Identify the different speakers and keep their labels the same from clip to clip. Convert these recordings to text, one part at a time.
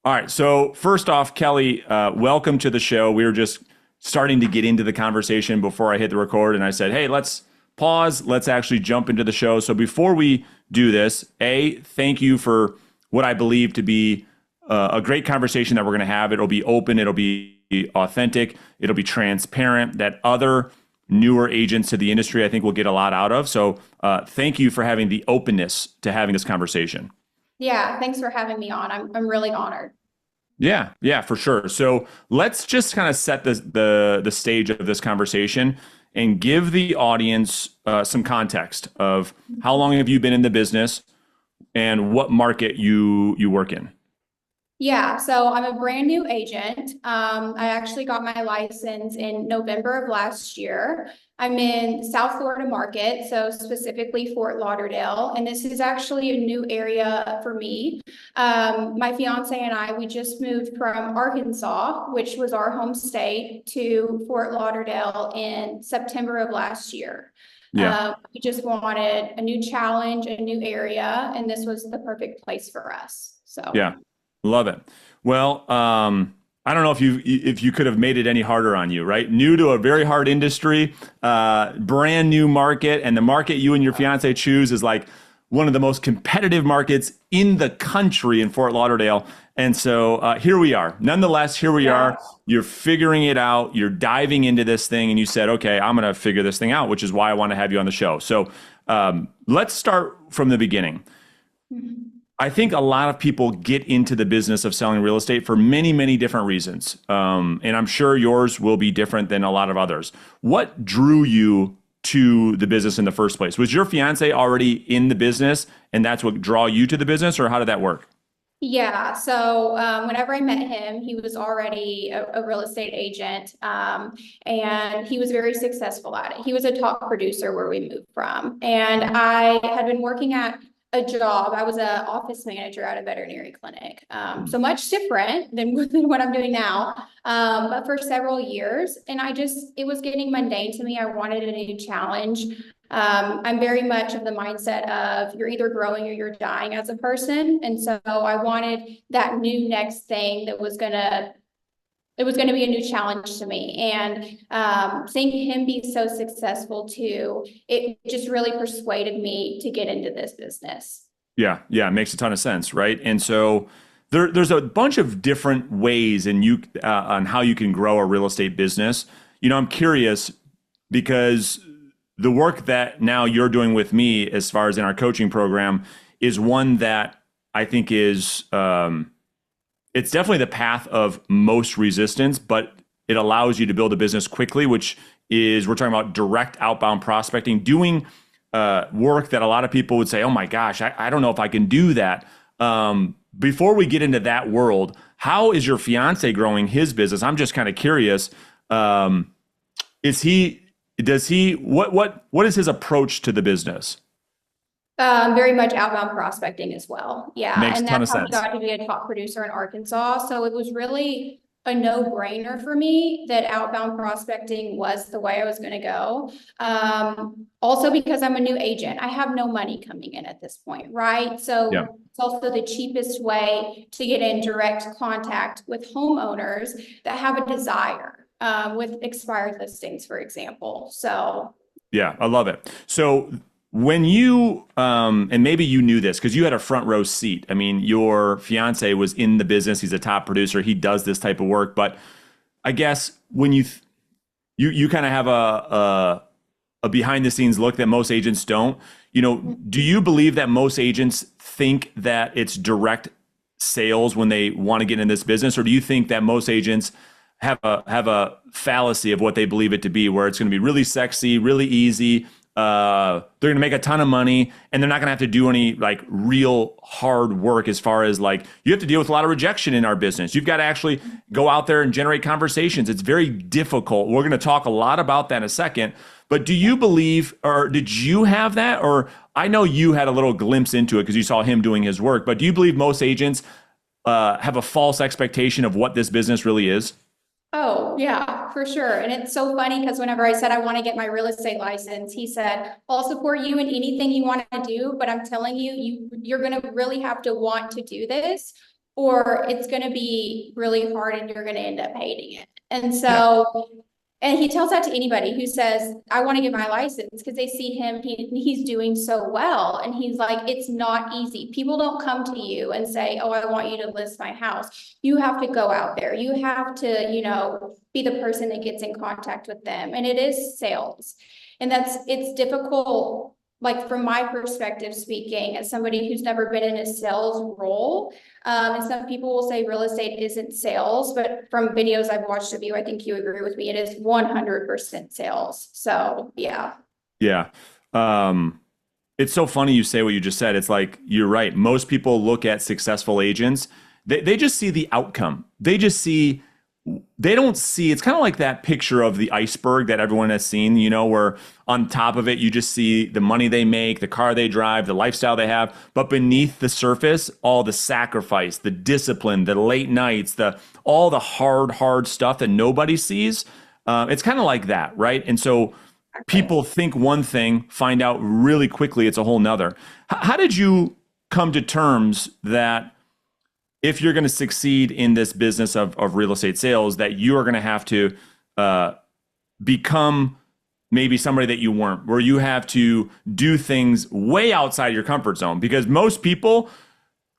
Speaker 1: All right. So first off, Kelly, welcome to the show. We were just starting to get into the conversation before I hit the record, and I said, "Hey, let's pause. Let's actually jump into the show." So before we do this, thank you for what I believe to be a great conversation that we're going to have. It'll be open. It'll be authentic. It'll be transparent. That other newer agents to the industry, I think, will get a lot out of. So thank you for having the openness to having this conversation.
Speaker 2: Yeah, thanks for having me on. I'm really honored.
Speaker 1: Yeah, for sure. So let's just kind of set the stage of this conversation and give the audience some context of how long have you been in the business and what market you work in.
Speaker 2: Yeah, so I'm a brand new agent. I actually got my license in November of last year. I'm in South Florida market, so specifically Fort Lauderdale, and this is actually a new area for me. My fiance and I, we just moved from Arkansas, which was our home state, to Fort Lauderdale in September of last year.
Speaker 1: Yeah,
Speaker 2: We just wanted a new challenge, a new area, and this was the perfect place for us. So.
Speaker 1: yeah, love it. Well, I don't know if you could have made it any harder on you, right? New to a very hard industry, brand new market, and the market you and your fiance choose is like one of the most competitive markets in the country in Fort Lauderdale. And so here we are. Nonetheless, here we
Speaker 2: Yeah.
Speaker 1: are. You're figuring it out. You're diving into this thing, and you said, "Okay, I'm going to figure this thing out," which is why I want to have you on the show. So let's start from the beginning.
Speaker 2: Mhm.
Speaker 1: I think a lot of people get into the business of selling real estate for many, many different reasons. And I'm sure yours will be different than a lot of others. What drew you to the business in the first place? Was your fiance already in the business and that's what draw you to the business, or how did that work?
Speaker 2: Yeah, so whenever I met him, he was already a real estate agent, and he was very successful at it. He was a top producer where we moved from, and I had been working at a job. I was an office manager at a veterinary clinic, so much different than what I'm doing now, but for several years, and it was getting mundane to me. I wanted a new challenge. I'm very much of the mindset of you're either growing or you're dying as a person. And so I wanted that new next thing it was gonna be a new challenge to me. And seeing him be so successful too, it just really persuaded me to get into this business.
Speaker 1: Yeah, it makes a ton of sense, right? And so there's a bunch of different ways on how you can grow a real estate business. I'm curious because the work that now you're doing with me, as far as in our coaching program, is one that I think is it's definitely the path of most resistance, but it allows you to build a business quickly, which is we're talking about direct outbound prospecting, doing work that a lot of people would say, "Oh my gosh, I don't know if I can do that." Before we get into that world, how is your fiance growing his business? I'm just kind of curious. Is he does he what is his approach to the business?
Speaker 2: Very much outbound prospecting as well. Yeah.
Speaker 1: Makes a
Speaker 2: And
Speaker 1: ton
Speaker 2: that's
Speaker 1: of
Speaker 2: how he
Speaker 1: sense.
Speaker 2: got to be a top producer in Arkansas. So it was really a no-brainer for me that outbound prospecting was the way I was going to go. Also because I'm a new agent, I have no money coming in at this point, right?
Speaker 1: Yeah.
Speaker 2: So it's also the cheapest way to get in direct contact with homeowners that have a desire, with expired listings, for example. So
Speaker 1: Yeah, I love it. So when you and maybe you knew this because you had a front row seat. I mean, your fiance was in the business. He's a top producer. He does this type of work. But I guess when you kind of have a behind the scenes look that most agents don't. Do you believe that most agents think that it's direct sales when they want to get in this business, or do you think that most agents have a fallacy of what they believe it to be, where it's going to be really sexy, really easy? They're going to make a ton of money, and they're not going to have to do any like real hard work as far as like you have to deal with a lot of rejection in our business. You've got to actually go out there and generate conversations. It's very difficult. We're going to talk a lot about that in a second. But do you believe, or did you have that? Or I know you had a little glimpse into it because you saw him doing his work, but do you believe most agents have a false expectation of what this business really is?
Speaker 2: Oh, yeah, for sure. And it's so funny because whenever I said I want to get my real estate license, he said, I'll support you in anything you want to do, but I'm telling you, you're going to really have to want to do this or it's going to be really hard and you're going to end up hating it. And
Speaker 1: Yeah.
Speaker 2: so, and he tells that to anybody who says, I want to get my license, because they see him, he's doing so well. And he's like, it's not easy. People don't come to you and say, oh, I want you to list my house. You have to go out there. You have to, be the person that gets in contact with them. And it is sales. And it's difficult, like from my perspective speaking, as somebody who's never been in a sales role. And some people will say real estate isn't sales, but from videos I've watched of you, I think you agree with me. It is 100% sales. So yeah.
Speaker 1: Yeah. It's so funny you say what you just said. It's like, you're right. Most people look at successful agents, they just see the outcome. They don't see, it's kind of like that picture of the iceberg that everyone has seen, where on top of it, you just see the money they make, the car they drive, the lifestyle they have. But beneath the surface, all the sacrifice, the discipline, the late nights, all the hard stuff that nobody sees. It's kind of like that, right? And so people think one thing, find out really quickly it's a whole nother. How did you come to terms that if you're going to succeed in this business of real estate sales, that you are going to have to become maybe somebody that you weren't, where you have to do things way outside your comfort zone? Because most people,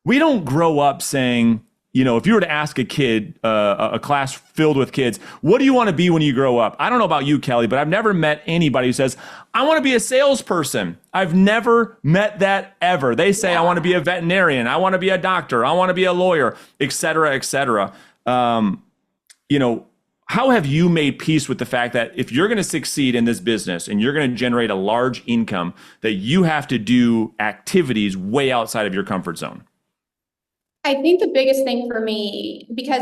Speaker 1: we don't grow up saying, if you were to ask a kid, a class filled with kids, what do you want to be when you grow up? I don't know about you, Kelly, but I've never met anybody who says, I want to be a salesperson. I've never met that ever. They say, I want to be a veterinarian. I want to be a doctor. I want to be a lawyer, et cetera, et cetera. How have you made peace with the fact that if you're going to succeed in this business and you're going to generate a large income, that you have to do activities way outside of your comfort zone?
Speaker 2: I think the biggest thing for me, because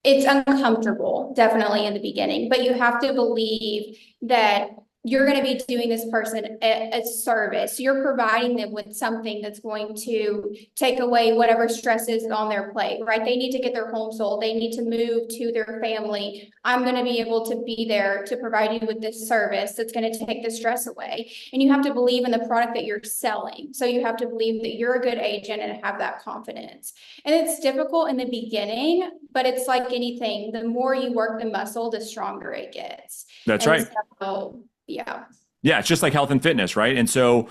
Speaker 2: it's uncomfortable, definitely in the beginning, but you have to believe that you're going to be doing this person a service. You're providing them with something that's going to take away whatever stress is on their plate, right? They need to get their home sold. They need to move to their family. I'm going to be able to be there to provide you with this service that's going to take the stress away. And you have to believe in the product that you're selling. So you have to believe that you're a good agent and have that confidence. And it's difficult in the beginning, but it's like anything. The more you work the muscle, the stronger it gets.
Speaker 1: That's
Speaker 2: And
Speaker 1: right.
Speaker 2: so, yeah.
Speaker 1: Yeah, it's just like health and fitness, right? And so,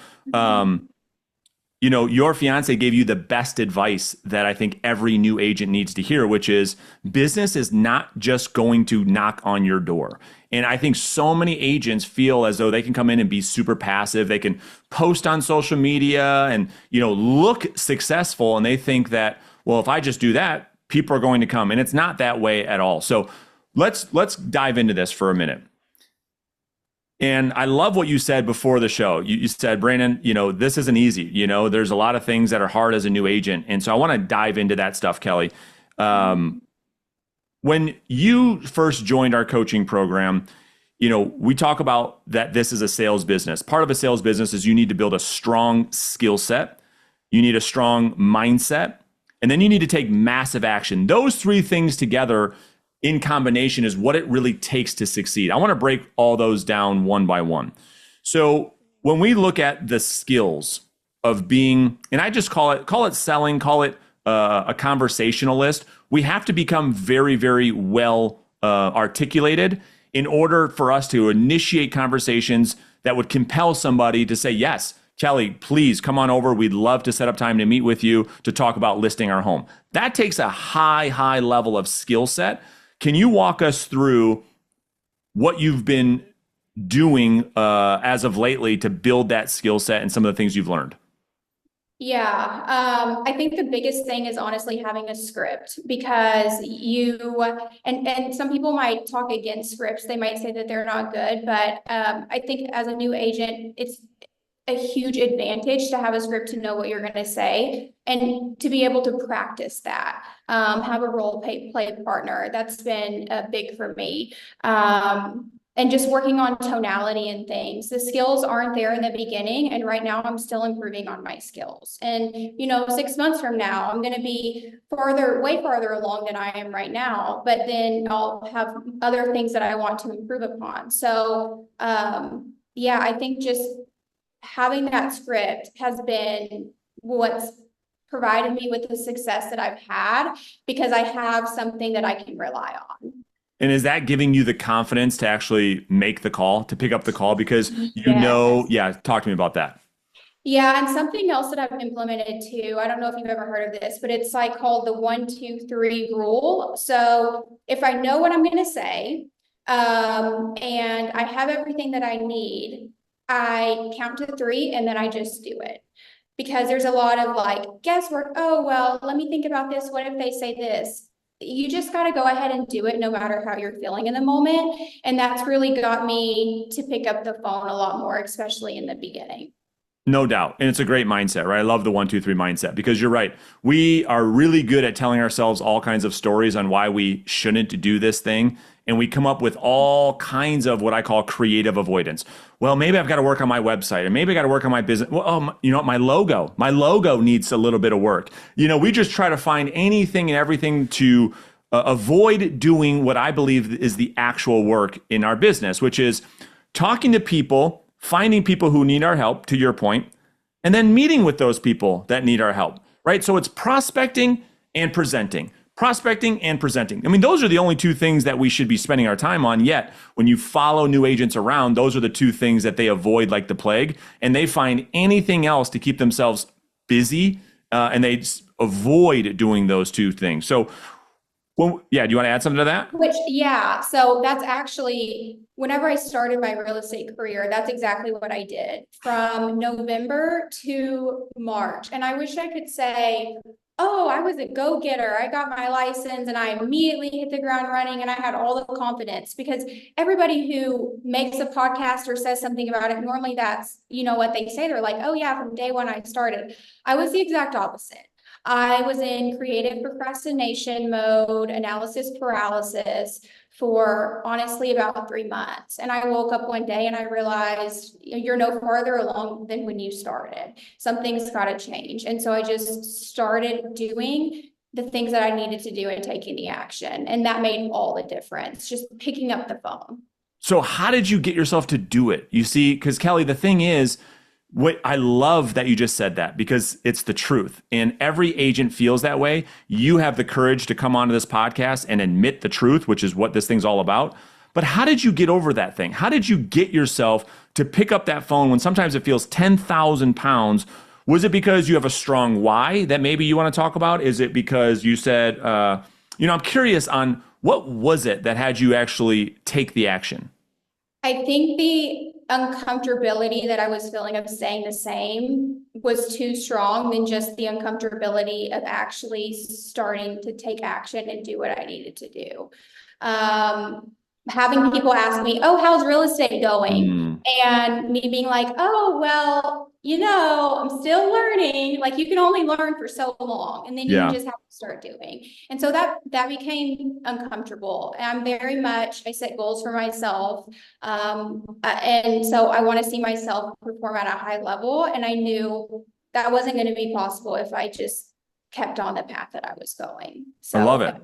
Speaker 1: your fiance gave you the best advice that I think every new agent needs to hear, which is business is not just going to knock on your door. And I think so many agents feel as though they can come in and be super passive. They can post on social media and, look successful. And they think that, well, if I just do that, people are going to come. And it's not that way at all. So let's dive into this for a minute. And I love what you said before the show. You said, Brandon, this isn't easy. There's a lot of things that are hard as a new agent. And so I want to dive into that stuff, Kelly. When you first joined our coaching program, we talk about that this is a sales business. Part of a sales business is you need to build a strong skill set. You need a strong mindset. And then you need to take massive action. Those three things together in combination is what it really takes to succeed. I want to break all those down one by one. So when we look at the skills of being, and I just call it selling, call it a conversationalist, we have to become very, very well articulated in order for us to initiate conversations that would compel somebody to say, yes, Kelly, please come on over. We'd love to set up time to meet with you to talk about listing our home. That takes a high level of skill set. Can you walk us through what you've been doing as of lately to build that skill set and some of the things you've learned?
Speaker 2: Yeah, I think the biggest thing is honestly having a script, because and some people might talk against scripts. They might say that they're not good, but I think as a new agent, it's a huge advantage to have a script, to know what you're going to say and to be able to practice that. Have a play partner. That's been big for me. And just working on tonality and things. The skills aren't there in the beginning, and right now I'm still improving on my skills. And 6 months from now, I'm going to be way farther along than I am right now, but then I'll have other things that I want to improve upon. So I think just having that script has been what's provided me with the success that I've had because I have something that I can rely on.
Speaker 1: And is that giving you the confidence to actually make the call, to pick up the call? Because
Speaker 2: Yes.
Speaker 1: yeah, talk to me about that.
Speaker 2: Yeah, and something else that I've implemented too, I don't know if you've ever heard of this, but it's like called the 1, 2, 3 rule. So if I know what I'm gonna say, and I have everything that I need, I count to 3 and then I just do it. Because there's a lot of like guesswork. Oh, well, let me think about this. What if they say this? You just got to go ahead and do it no matter how you're feeling in the moment. And that's really got me to pick up the phone a lot more, especially in the beginning.
Speaker 1: No doubt. And it's a great mindset, right? I love the 1, 2, 3 mindset because you're right. We are really good at telling ourselves all kinds of stories on why we shouldn't do this thing. And we come up with all kinds of what I call creative avoidance. Well, maybe I've got to work on my website, and maybe I got to work on my business. Well, you know, my logo needs a little bit of work. We just try to find anything and everything to avoid doing what I believe is the actual work in our business, which is talking to people, finding people who need our help, to your point, and then meeting with those people that need our help, right? So it's prospecting and presenting. Prospecting and presenting. I mean, those are the only 2 things that we should be spending our time on. Yet, when you follow new agents around, those are the 2 things that they avoid like the plague. And they find anything else to keep themselves busy, and they avoid doing those 2 things. So, well, yeah, do you want to add something to that?
Speaker 2: Yeah. So that's actually, whenever I started my real estate career, that's exactly what I did from November to March. And I wish I could say, oh, I was a go-getter. I got my license and I immediately hit the ground running and I had all the confidence, because everybody who makes a podcast or says something about it, normally that's, what they say. They're like, oh yeah, from day one I started. I was the exact opposite. I was in creative procrastination mode, analysis paralysis for honestly about 3 months. And I woke up one day and I realized you're no farther along than when you started. Something's got to change. And so I just started doing the things that I needed to do and taking the action. And that made all the difference, just picking up the phone.
Speaker 1: So how did you get yourself to do it? You see, because Kelly, the thing is, what I love that you just said that, because it's the truth. And every agent feels that way. You have the courage to come onto this podcast and admit the truth, which is what this thing's all about. But how did you get over that thing? How did you get yourself to pick up that phone when sometimes it feels 10,000 pounds? Was it because you have a strong why that maybe you want to talk about? Is it because you said, I'm curious on what was it that had you actually take the action?
Speaker 2: I think the uncomfortability that I was feeling of staying the same was too strong than just the uncomfortability of actually starting to take action and do what I needed to do. Having people ask me, oh, how's real estate going? And me being like, oh, well, I'm still learning. Like, you can only learn for so long, and then you just have to start doing. And so that became uncomfortable. And I'm very much, I set goals for myself. And so I want to see myself perform at a high level. And I knew that wasn't going to be possible if I just kept on the path that I was going. So
Speaker 1: I love it.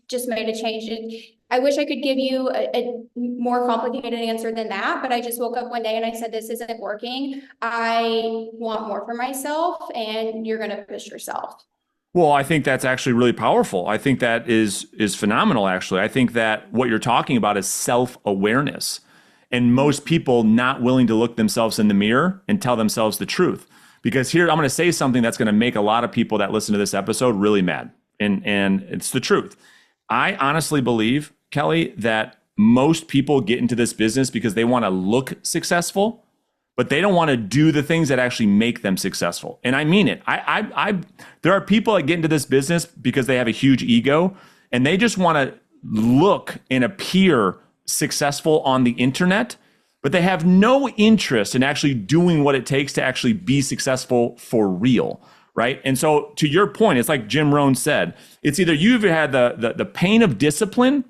Speaker 2: Just made a change. I wish I could give you a more complicated answer than that, but I just woke up one day and I said, this isn't working. I want more for myself, and you're going to push yourself.
Speaker 1: Well, I think that's actually really powerful. I think that is phenomenal, actually. I think that what you're talking about is self-awareness, and most people not willing to look themselves in the mirror and tell themselves the truth. Because here, I'm going to say something that's going to make a lot of people that listen to this episode really mad, and it's the truth. I honestly believe, Kelly, that most people get into this business because they want to look successful, but they don't want to do the things that actually make them successful. And I mean it. There are people that get into this business because they have a huge ego and they just want to look and appear successful on the internet, but they have no interest in actually doing what it takes to actually be successful for real. Right. And so to your point, it's like Jim Rohn said, it's either you've had the pain of discipline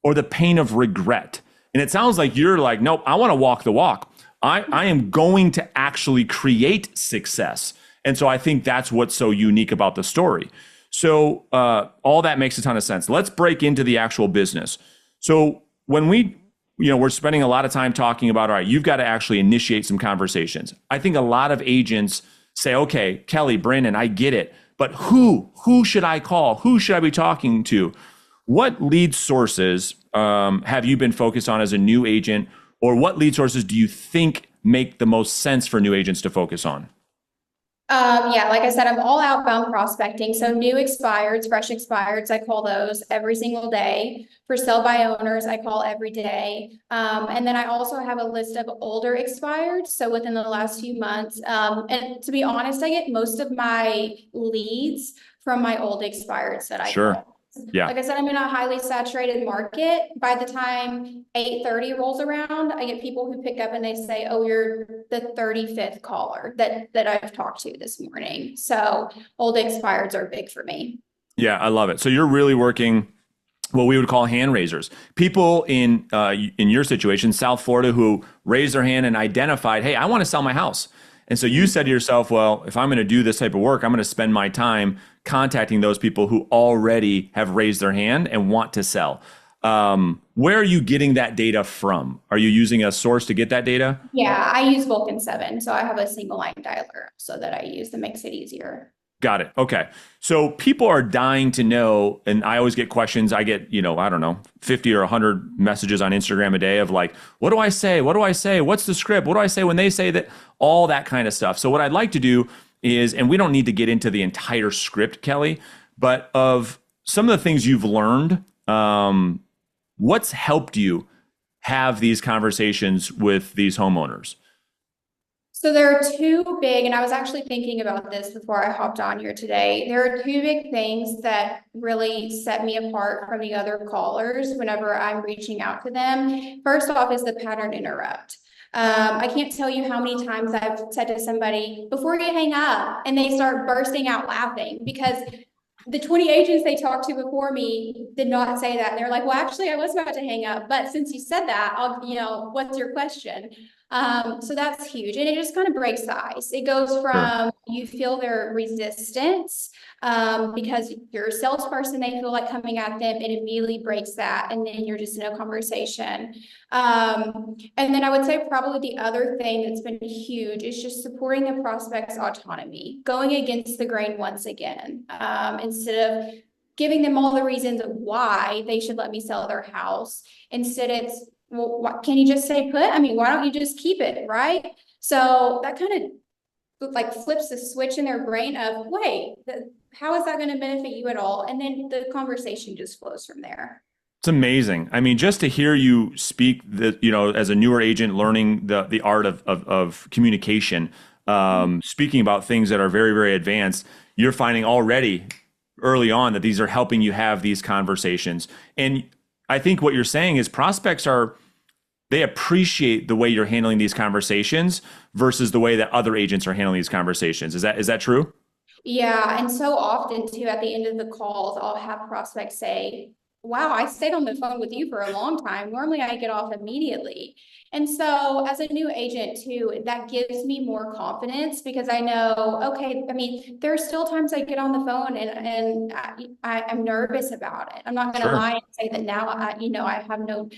Speaker 1: or the pain of regret. And it sounds like you're like, nope, I want to walk the walk. I am going to actually create success. And so I think that's what's so unique about the story. So all that makes a ton of sense. Let's break into the actual business. So when we're spending a lot of time talking about, all right, you've got to actually initiate some conversations. I think a lot of agents say, okay, Kelly, Brandon, I get it. but who should I call? Who should I be talking to? What lead sources have you been focused on as a new agent, or what lead sources do you think make the most sense for new agents to focus on?
Speaker 2: Yeah, like I said, I'm all outbound prospecting. So new expireds, fresh expireds, I call those every single day. For sell by owners, I call every day. And then I also have a list of older expired. So within the last few months, and to be honest, I get most of my leads from my old expireds that I
Speaker 1: Sure.
Speaker 2: call.
Speaker 1: Yeah.
Speaker 2: Like I said, I'm in a highly saturated market. By the time 8:30 rolls around, I get people who pick up and they say, "Oh, you're the 35th caller that I've talked to this morning." So old expireds are big for me.
Speaker 1: Yeah, I love it. So you're really working what we would call hand raisers. People in your situation, South Florida, who raised their hand and identified, hey, I want to sell my house. And so you said to yourself, well, if I'm going to do this type of work, I'm going to spend my time contacting those people who already have raised their hand and want to sell. Where are you getting that data from? Are you using a source to get that data?
Speaker 2: Yeah, I use Vulcan 7, so I have a single line dialer so that I use that makes it easier.
Speaker 1: Got it. Okay. So people are dying to know, and I always get questions. I get, I don't know, 50 or 100 messages on Instagram a day of like, what do I say? What do I say? What's the script? What do I say when they say that? All that kind of stuff. So what I'd like to do is, and we don't need to get into the entire script, Kelly, but of some of the things you've learned, what's helped you have these conversations with these homeowners?
Speaker 2: So there are two big, and I was actually thinking about this before I hopped on here today. There are two big things that really set me apart from the other callers whenever I'm reaching out to them. First off is the pattern interrupt. I can't tell you how many times I've said to somebody, before you hang up, and they start bursting out laughing because the 20 agents they talked to before me did not say that. And they're like, well, actually, I was about to hang up, but since you said that, what's your question? So that's huge. And it just kind of breaks the ice. It goes
Speaker 1: Sure.
Speaker 2: from you feel their resistance because you're a salesperson, they feel like coming at them, it immediately breaks that. And then you're just in a conversation. And then I would say probably the other thing that's been huge is just supporting the prospect's autonomy, going against the grain once again, instead of giving them all the reasons of why they should let me sell their house. Instead, it's, well, what, can you just stay put? I mean, why don't you just keep it, right? So that kind of like flips the switch in their brain of, wait, how is that going to benefit you at all? And then the conversation just flows from there.
Speaker 1: It's amazing. I mean, just to hear you speak, as a newer agent, learning the art of communication, speaking about things that are very, very advanced, you're finding already early on that these are helping you have these conversations. And I think what you're saying is they appreciate the way you're handling these conversations versus the way that other agents are handling these conversations. Is that true?
Speaker 2: Yeah, and so often too, at the end of the calls, I'll have prospects say, wow, I stayed on the phone with you for a long time. Normally I get off immediately. And so as a new agent too, that gives me more confidence because I know, okay, I mean, there are still times I get on the phone and I'm nervous about it. I'm not going to
Speaker 1: Sure.
Speaker 2: lie and say that now I have no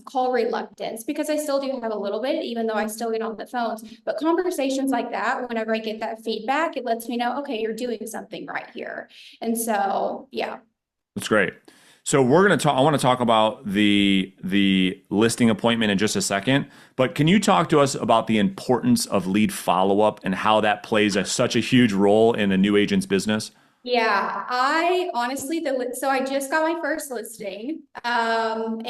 Speaker 2: call reluctance because I still do have a little bit, even though I still get on the phones. But conversations like that, whenever I get that feedback, it lets me know, okay, you're doing something right here. And so, yeah.
Speaker 1: That's great. So we're going to talk. I want to talk about the listing appointment in just a second. But can you talk to us about the importance of lead follow up and how that plays such a huge role in a new agent's business?
Speaker 2: Yeah, I honestly, so I just got my first listing, and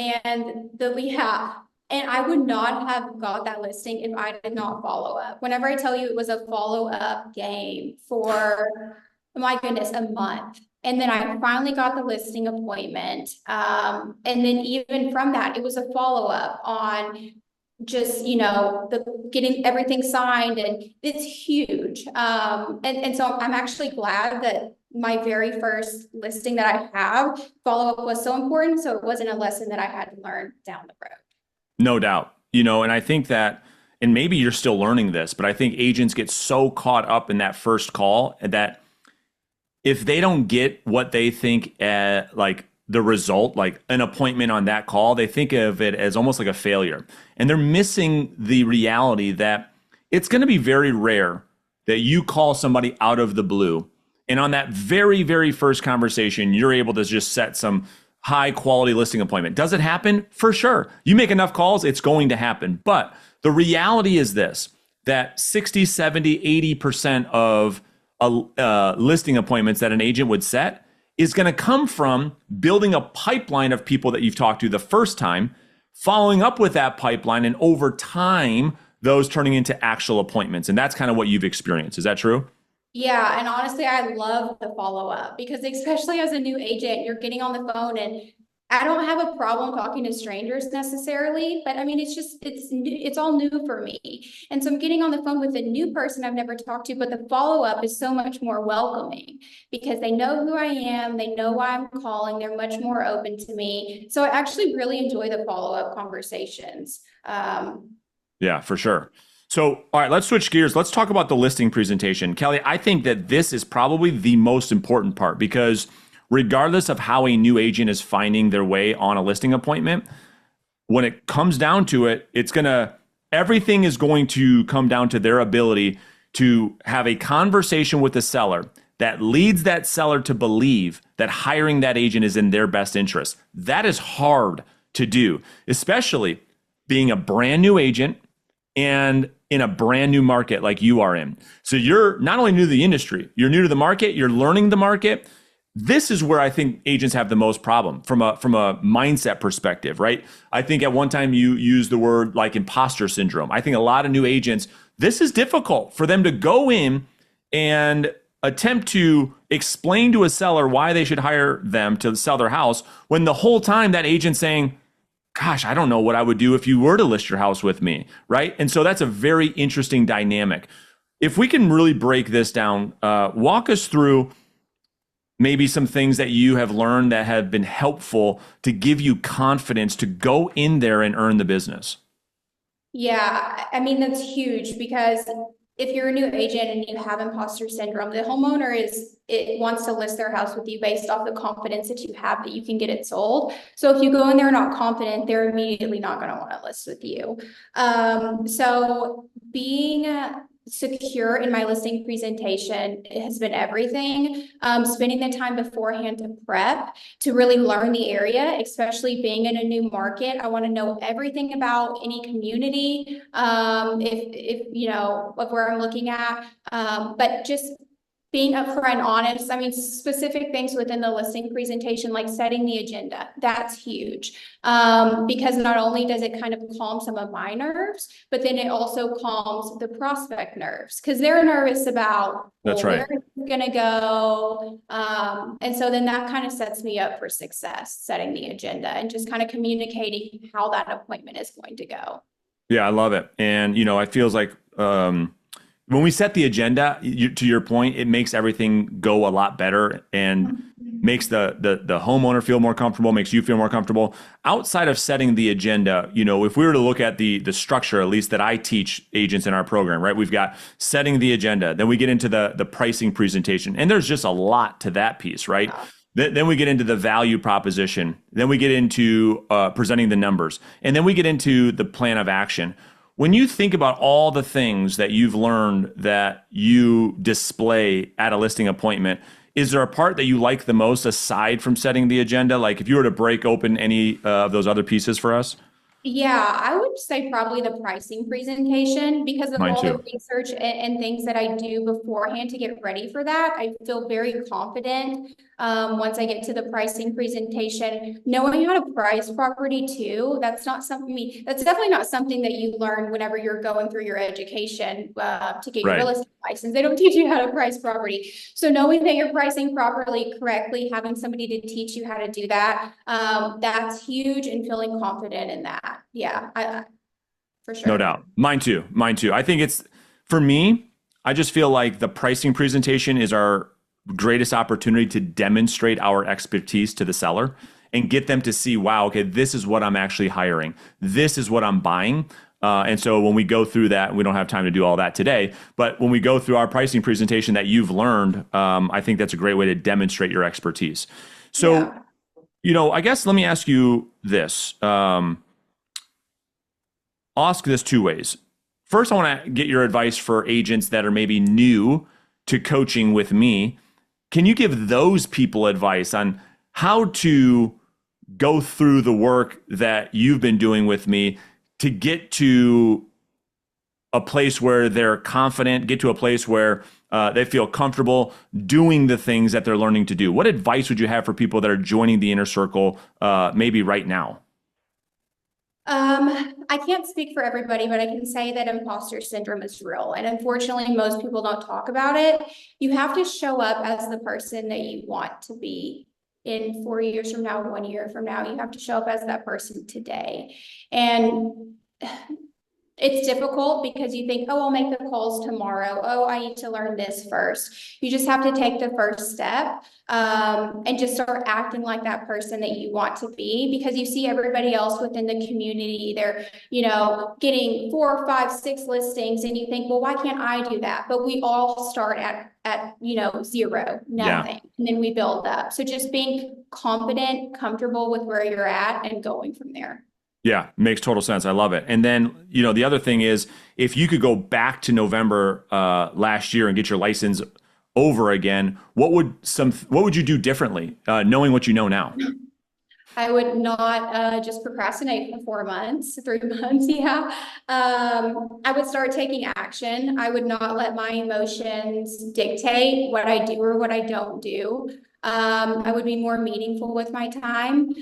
Speaker 2: I would not have got that listing if I did not follow up. Whenever I tell you it was a follow up game for, oh my goodness, a month. And then I finally got the listing appointment. And then even from that, it was a follow up on just, the getting everything signed, and it's huge. And so I'm actually glad that my very first listing that I have, follow-up was so important. So it wasn't a lesson that I had to learn down the road.
Speaker 1: No doubt. And I think that, and maybe you're still learning this, but I think agents get so caught up in that first call that if they don't get what they think like the result, like an appointment on that call, they think of it as almost like a failure. And they're missing the reality that it's going to be very rare that you call somebody out of the blue And on that very, very first conversation, you're able to just set some high quality listing appointment. Does it happen? For sure. You make enough calls, it's going to happen. But the reality is this, that 60, 70, 80% of listing appointments that an agent would set is going to come from building a pipeline of people that you've talked to the first time, following up with that pipeline, and over time, those turning into actual appointments. And that's kind of what you've experienced. Is that true?
Speaker 2: Yeah, and honestly, I love the follow-up because especially as a new agent, you're getting on the phone and I don't have a problem talking to strangers necessarily, but I mean, it's all new for me. And so I'm getting on the phone with a new person I've never talked to, but the follow-up is so much more welcoming because they know who I am, they know why I'm calling, they're much more open to me. So I actually really enjoy the follow-up conversations.
Speaker 1: Yeah, for sure. So, all right, let's switch gears. Let's talk about the listing presentation. Kelly, I think that this is probably the most important part because regardless of how a new agent is finding their way on a listing appointment, when it comes down to it, everything is going to come down to their ability to have a conversation with the seller that leads that seller to believe that hiring that agent is in their best interest. That is hard to do, especially being a brand new agent and in a brand new market like you are in. So you're not only new to the industry, you're new to the market, you're learning the market. This is where I think agents have the most problem from a mindset perspective, right? I think at one time you used the word like imposter syndrome. I think a lot of new agents, this is difficult for them to go in and attempt to explain to a seller why they should hire them to sell their house when the whole time that agent's saying, gosh, I don't know what I would do if you were to list your house with me, right? And so that's a very interesting dynamic. If we can really break this down, walk us through maybe some things that you have learned that have been helpful to give you confidence to go in there and earn the business.
Speaker 2: Yeah, I mean, that's huge because if you're a new agent and you have imposter syndrome, the homeowner it wants to list their house with you based off the confidence that you have that you can get it sold. So if you go in there not confident, they're immediately not going to want to list with you. So being secure in my listing presentation has been everything. Spending the time beforehand to prep, to really learn the area, especially being in a new market. I want to know everything about any community, if you know, of where I'm looking at, but just being upfront and honest. I mean, specific things within the listing presentation, like setting the agenda, that's huge. Because not only does it kind of calm some of my nerves, but then it also calms the prospect nerves because they're nervous about,
Speaker 1: That's right.
Speaker 2: where it's gonna go. And so then that kind of sets me up for success, setting the agenda and just kind of communicating how that appointment is going to go.
Speaker 1: Yeah, I love it. And, you know, it feels like when we set the agenda, to your point, it makes everything go a lot better and makes the homeowner feel more comfortable, makes you feel more comfortable. Outside of setting the agenda, you know, if we were to look at the structure, at least that I teach agents in our program, right? We've got setting the agenda, then we get into the pricing presentation, and there's just a lot to that piece, right? Then we get into the value proposition, then we get into presenting the numbers, and then we get into the plan of action. When you think about all the things that you've learned that you display at a listing appointment, is there a part that you like the most aside from setting the agenda? Like if you were to break open any of those other pieces for us?
Speaker 2: Yeah, I would say probably the pricing presentation because of
Speaker 1: Mine
Speaker 2: all the
Speaker 1: too.
Speaker 2: research and things that I do beforehand to get ready for that. I feel very confident once I get to the pricing presentation, knowing how to price property too. That's definitely not something that you learn whenever you're going through your education to get your
Speaker 1: Right.
Speaker 2: real estate license. They don't teach you how to price property. So knowing that you're pricing properly, correctly, having somebody to teach you how to do that, that's huge, and feeling confident in that. Yeah, for
Speaker 1: No
Speaker 2: sure.
Speaker 1: doubt. Mine too. Mine too. I think for me, I just feel like the pricing presentation is our greatest opportunity to demonstrate our expertise to the seller and get them to see, wow, okay, this is what I'm actually hiring. This is what I'm buying. And so when we go through that, we don't have time to do all that today, but when we go through our pricing presentation that you've learned, I think that's a great way to demonstrate your expertise. So,
Speaker 2: Yeah.
Speaker 1: you know, I guess let me ask you this. I'll ask this two ways. First, I want to get your advice for agents that are maybe new to coaching with me. can you give those people advice on how to go through the work that you've been doing with me to get to a place where they're confident, get to a place where they feel comfortable doing the things that they're learning to do? What advice would you have for people that are joining the inner circle maybe right now?
Speaker 2: I can't speak for everybody, but I can say that imposter syndrome is real. And unfortunately, most people don't talk about it. You have to show up as the person that you want to be in 4 years from now, 1 year from now. You have to show up as that person today. And it's difficult because you think, oh, I'll make the calls tomorrow. Oh, I need to learn this first. You just have to take the first step and just start acting like that person that you want to be, because you see everybody else within the community. They're, getting 4, 5, 6 listings, and you think, well, why can't I do that? But we all start at zero,
Speaker 1: Yeah.
Speaker 2: nothing, and then we build up. So just being confident, comfortable with where you're at, and going from there.
Speaker 1: Yeah, makes total sense. I love it. And then, the other thing is, if you could go back to November last year and get your license over again, what would you do differently, knowing what you know now?
Speaker 2: I would not just procrastinate for 4 months, 3 months. Yeah. I would start taking action. I would not let my emotions dictate what I do or what I don't do. I would be more meaningful with my time.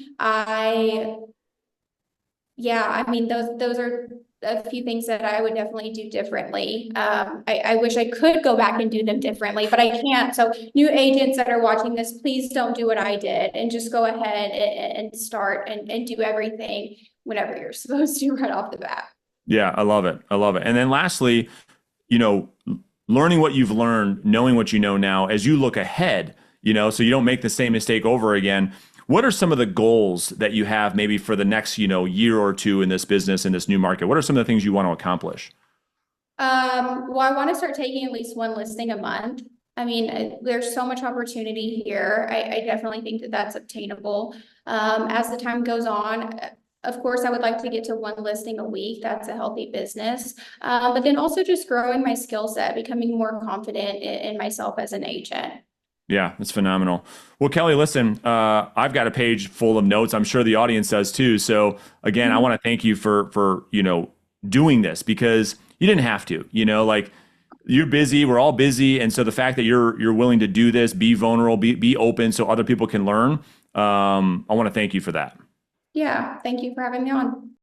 Speaker 2: Yeah, I mean, those are a few things that I would definitely do differently. I wish I could go back and do them differently, but I can't. So new agents that are watching this, please don't do what I did, and just go ahead and start and do everything whenever you're supposed to right off the bat.
Speaker 1: Yeah, I love it. I love it. And then lastly, you know, learning what you've learned, knowing what you know now, as you look ahead, so you don't make the same mistake over again. What are some of the goals that you have maybe for the next, year or two in this business, in this new market? What are some of the things you want to accomplish?
Speaker 2: Well, I want to start taking at least one listing a month. I mean, there's so much opportunity here. I definitely think that that's obtainable. As the time goes on, of course, I would like to get to one listing a week. That's a healthy business. But then also just growing my skill set, becoming more confident in myself as an agent.
Speaker 1: Yeah, that's phenomenal. Well, Kelly, listen, I've got a page full of notes. I'm sure the audience does too. So again, I want to thank you for doing this, because you didn't have to. Like, you're busy, we're all busy, and so the fact that you're willing to do this, be vulnerable, be open, so other people can learn. I want to thank you for that.
Speaker 2: Yeah, thank you for having me on.